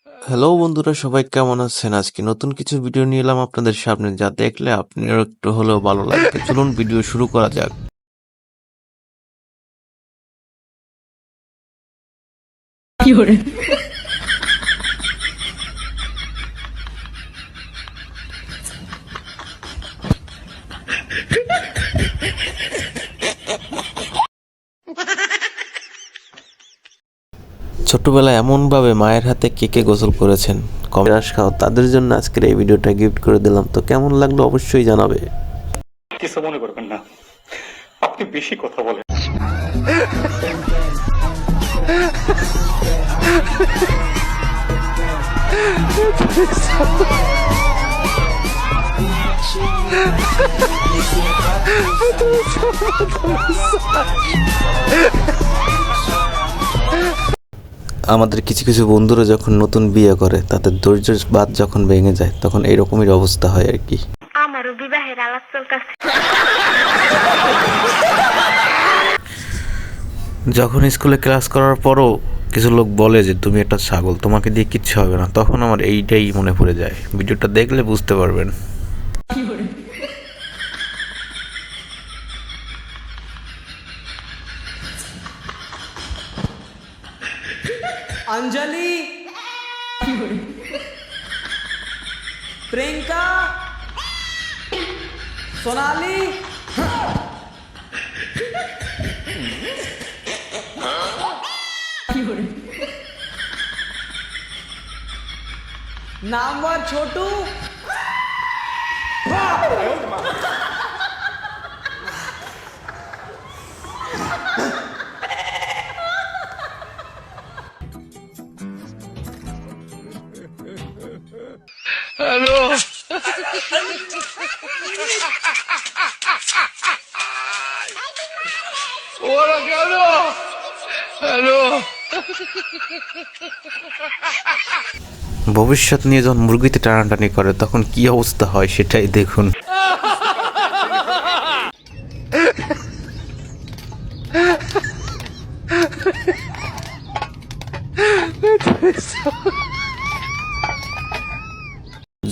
Hello বন্ধুরা, সবাই কেমন আছেন? আজকে নতুন কিছু ভিডিও নিয়ে এলাম আপনাদের সামনে, যা দেখলে আপনার একটু হলেও ভালো লাগবে। চলুন ভিডিও শুরু করা যাক। ছোটবেলায় এমনভাবে মায়ের হাতে কে কে গোসল করেছেন, কমেন্ট খাও, তাদের জন্য আজকের এই ভিডিওটা গিফট করে দিলাম। তো কেমন লাগলো অবশ্যই জানাবে। কিছু মনে করবেন না, আপনি বেশি কথা বলেন। আমাদের কিছু কিছু বন্ধুরা যখন নতুন বিয়ে করে, তাদের ধৈর্যের বাঁধ যখন ভেঙে যায়, তখন এইরকমই অবস্থা হয় আর কি। আমারও বিবাহের আলাপ চলতেছে। যখন স্কুলে ক্লাস করার পরও কিছু লোক বলে যে তুমি একটা ছাগল, তোমাকে দিয়ে কিচ্ছু হবে না, তখন আমার এইটাই মনে পড়ে যায়। ভিডিওটা দেখলে বুঝতে পারবেন। अंजलि, प्रियंका, सोनाली, नामवर छोटू, ভবিষ্যৎ নিয়ে যখন মুরগিতে টানাটানি করে, তখন কি অবস্থা হয় সেটাই দেখুন।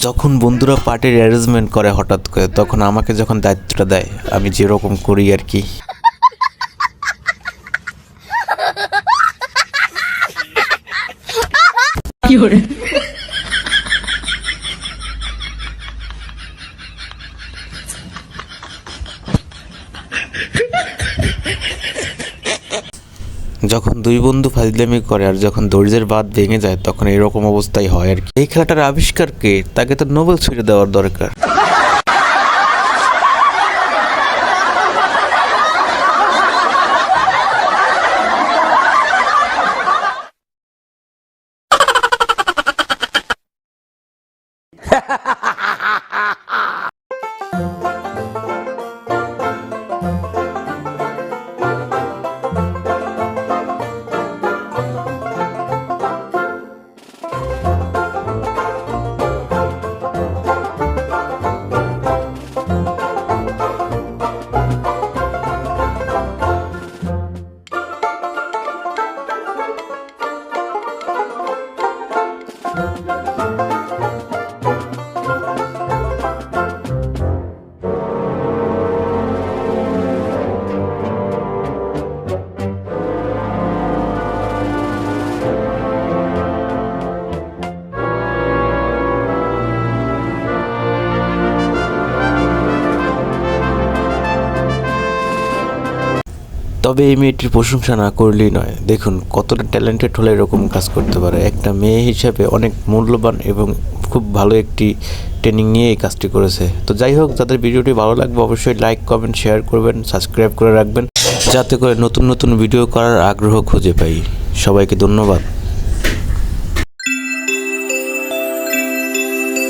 যখন বন্ধুরা পার্টির অ্যারেঞ্জমেন্ট করে হঠাৎ করে, তখন আমাকে যখন দায়িত্বটা দেয়, আমি যেরকম করি আর কি। যখন দুই বন্ধু ফাজলামি করে আর যখন ধৈর্যের বাঁধ ভেঙে যায়, তখন এরকম অবস্থাই হয় আর কি। এই খেলাটার আবিষ্কার কে, তাকে তো নোবেল ছুঁড়ে দেওয়ার দরকার। তবে এই মেয়েটির প্রশংসা না করলেই নয়। দেখুন কতটা ট্যালেন্টেড হলে এরকম কাজ করতে পারে। একটা মেয়ে হিসেবে অনেক মূল্যবান এবং খুব ভালো একটি ট্রেনিং নিয়ে এই কাজটি করেছে। তো যাই হোক, যাদের ভিডিওটি ভালো লাগবে অবশ্যই লাইক, কমেন্ট, শেয়ার করবেন, সাবস্ক্রাইব করে রাখবেন, যাতে করে নতুন নতুন ভিডিও করার আগ্রহ খুঁজে পাই। সবাইকে ধন্যবাদ।